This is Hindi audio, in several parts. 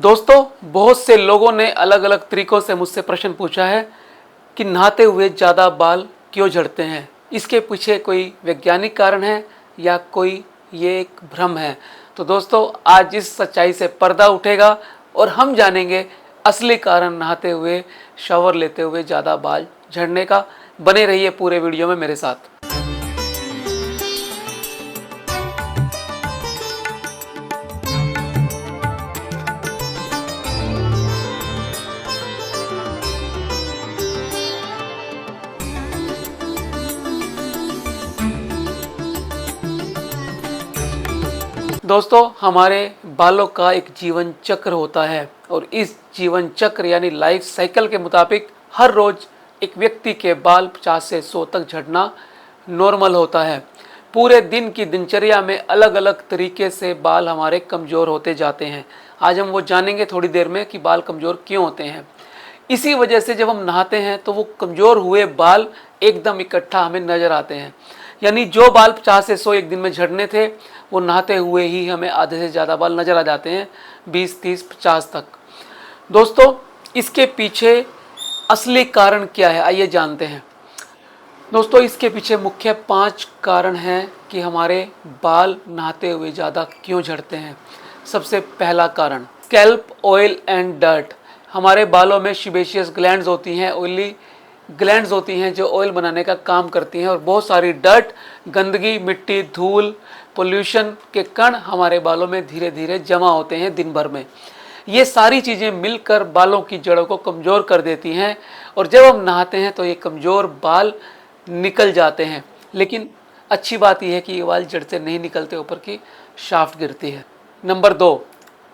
दोस्तों, बहुत से लोगों ने अलग अलग तरीकों से मुझसे प्रश्न पूछा है कि नहाते हुए ज़्यादा बाल क्यों झड़ते हैं। इसके पीछे कोई वैज्ञानिक कारण है या कोई ये एक भ्रम है। तो दोस्तों, आज इस सच्चाई से पर्दा उठेगा और हम जानेंगे असली कारण नहाते हुए, शावर लेते हुए ज़्यादा बाल झड़ने का। बने रहिए पूरे वीडियो में मेरे साथ। दोस्तों, हमारे बालों का एक जीवन चक्र होता है और इस जीवन चक्र यानी लाइफ साइकिल के मुताबिक हर रोज एक व्यक्ति के बाल 50 से 100 तक झड़ना नॉर्मल होता है। पूरे दिन की दिनचर्या में अलग अलग तरीके से बाल हमारे कमज़ोर होते जाते हैं। आज हम वो जानेंगे थोड़ी देर में कि बाल कमज़ोर क्यों होते हैं। इसी वजह से जब हम नहाते हैं तो वो कमज़ोर हुए बाल एकदम इकट्ठा हमें नज़र आते हैं। यानी जो बाल 50 से 100 एक दिन में झड़ने थे, वो नहाते हुए ही हमें आधे से ज़्यादा बाल नज़र आ जाते हैं, 20, 30, 50 तक। दोस्तों, इसके पीछे असली कारण क्या है, आइए जानते हैं। दोस्तों, इसके पीछे मुख्य 5 कारण हैं कि हमारे बाल नहाते हुए ज़्यादा क्यों झड़ते हैं। सबसे पहला कारण, स्कैल्प ऑयल एंड डर्ट। हमारे बालों में सीबेशियस ग्लैंड्स होती हैं, ऑयली ग्लैंड्स होती हैं जो ऑयल बनाने का काम करती हैं, और बहुत सारी डर्ट, गंदगी, मिट्टी, धूल, पोल्यूशन के कण हमारे बालों में धीरे धीरे जमा होते हैं दिन भर में। ये सारी चीज़ें मिलकर बालों की जड़ों को कमज़ोर कर देती हैं और जब हम नहाते हैं तो ये कमज़ोर बाल निकल जाते हैं। लेकिन अच्छी बात यह है कि ये बाल जड़ से नहीं निकलते, ऊपर की शाफ्ट गिरती है। Number 2,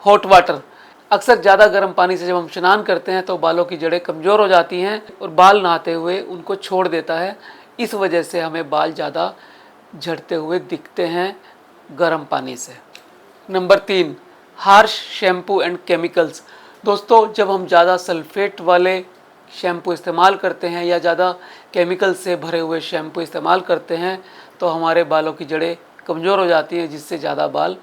hot water. अक्सर ज़्यादा गर्म पानी से जब हम स्नान करते हैं तो बालों की जड़ें कमज़ोर हो जाती हैं और बाल नहाते हुए उनको छोड़ देता है। इस वजह से हमें बाल ज़्यादा झड़ते हुए दिखते हैं गर्म पानी से। Number 3, harsh shampoo and chemicals. दोस्तों, जब हम ज़्यादा सल्फेट वाले शैम्पू इस्तेमाल करते हैं या ज़्यादा केमिकल से भरे हुए शैम्पू इस्तेमाल करते हैं तो हमारे बालों की जड़ें कमज़ोर हो जाती हैं, जिससे ज़्यादा बाल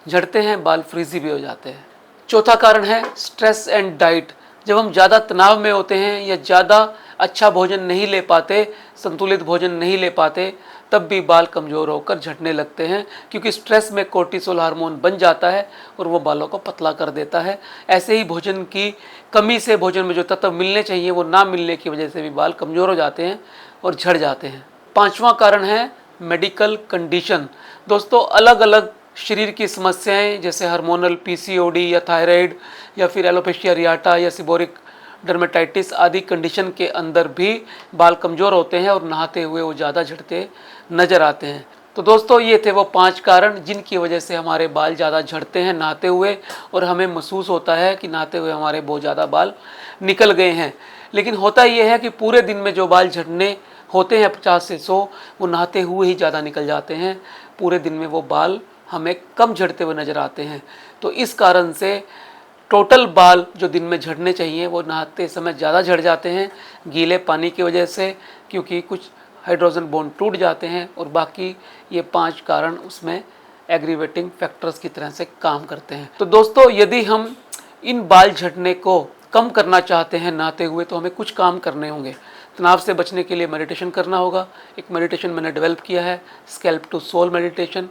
झड़ते हैं, बाल फ्रीजी भी हो जाते हैं। चौथा कारण है स्ट्रेस एंड डाइट। जब हम ज़्यादा तनाव में होते हैं या ज़्यादा अच्छा भोजन नहीं ले पाते, संतुलित भोजन नहीं ले पाते, तब भी बाल कमज़ोर होकर झड़ने लगते हैं, क्योंकि स्ट्रेस में कोर्टिसोल हार्मोन बन जाता है और वो बालों को पतला कर देता है। ऐसे ही भोजन की कमी से, भोजन में जो तत्व मिलने चाहिए वो ना मिलने की वजह से भी बाल कमज़ोर हो जाते हैं और झड़ जाते हैं। पाँचवा कारण है मेडिकल कंडीशन। दोस्तों, अलग अलग शरीर की समस्याएं जैसे हार्मोनल पीसीओडी या थायराइड या फिर एलोपेशिया एरियाटा या सिबोरिक डर्मेटाइटिस आदि कंडीशन के अंदर भी बाल कमज़ोर होते हैं और नहाते हुए वो ज़्यादा झड़ते नज़र आते हैं। तो दोस्तों, ये थे वो 5 कारण जिनकी वजह से हमारे बाल ज़्यादा झड़ते हैं नहाते हुए, और हमें महसूस होता है कि नहाते हुए हमारे बहुत ज़्यादा बाल निकल गए हैं। लेकिन होता ये है कि पूरे दिन में जो बाल झड़ने होते हैं 50 से 100, वो नहाते हुए ही ज़्यादा निकल जाते हैं। पूरे दिन में वो बाल हमें कम झड़ते हुए नज़र आते हैं। तो इस कारण से टोटल बाल जो दिन में झड़ने चाहिए वो नहाते समय ज़्यादा झड़ जाते हैं, गीले पानी की वजह से, क्योंकि कुछ हाइड्रोजन बॉन्ड टूट जाते हैं, और बाकी ये 5 कारण उसमें एग्रीवेटिंग फैक्टर्स की तरह से काम करते हैं। तो दोस्तों, यदि हम इन बाल झड़ने को कम करना चाहते हैं नहाते हुए, तो हमें कुछ काम करने होंगे। तनाव से बचने के लिए मेडिटेशन करना होगा। एक मेडिटेशन मैंने डेवलप किया है, स्कैल्प टू सोल मेडिटेशन।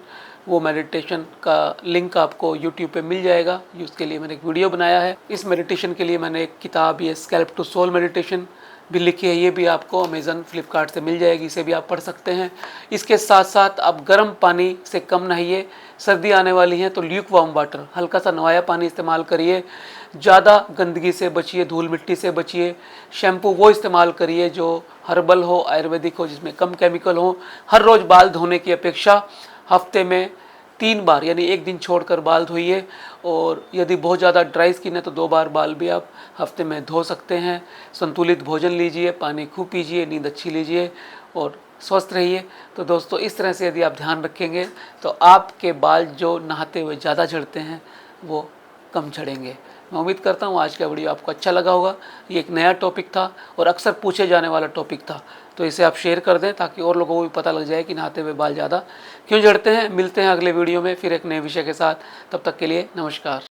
वो मेडिटेशन का लिंक आपको यूट्यूब पे मिल जाएगा। उसके लिए मैंने एक वीडियो बनाया है। इस मेडिटेशन के लिए मैंने एक किताब, ये स्कैल्प टू सोल मेडिटेशन भी लिखी है। ये भी आपको अमेज़न, फ्लिपकार्ट से मिल जाएगी, इसे भी आप पढ़ सकते हैं। इसके साथ साथ आप गर्म पानी से कम नहाइए। सर्दी आने वाली है तो ल्यूक वार्म वाटर, हल्का सा नवाया पानी इस्तेमाल करिए। ज़्यादा गंदगी से बचिए, धूल मिट्टी से बचिए। शैम्पू वो इस्तेमाल करिए जो हर्बल हो, आयुर्वेदिक हो, जिसमें कम केमिकल हो। हर रोज़ बाल धोने की अपेक्षा हफ्ते में 3 बार, यानी एक दिन छोड़कर बाल धोइए। और यदि बहुत ज़्यादा ड्राई स्किन है तो 2 बार बाल भी आप हफ्ते में धो सकते हैं। संतुलित भोजन लीजिए, पानी खूब पीजिए, नींद अच्छी लीजिए और स्वस्थ रहिए। तो दोस्तों, इस तरह से यदि आप ध्यान रखेंगे तो आपके बाल जो नहाते हुए ज़्यादा झड़ते हैं वो कम झड़ेंगे। मैं उम्मीद करता हूँ आज का वीडियो आपको अच्छा लगा होगा। ये एक नया टॉपिक था और अक्सर पूछे जाने वाला टॉपिक था, तो इसे आप शेयर कर दें ताकि और लोगों को भी पता लग जाए कि नहाते हुए बाल ज़्यादा क्यों झड़ते हैं। मिलते हैं अगले वीडियो में फिर एक नए विषय के साथ। तब तक के लिए नमस्कार।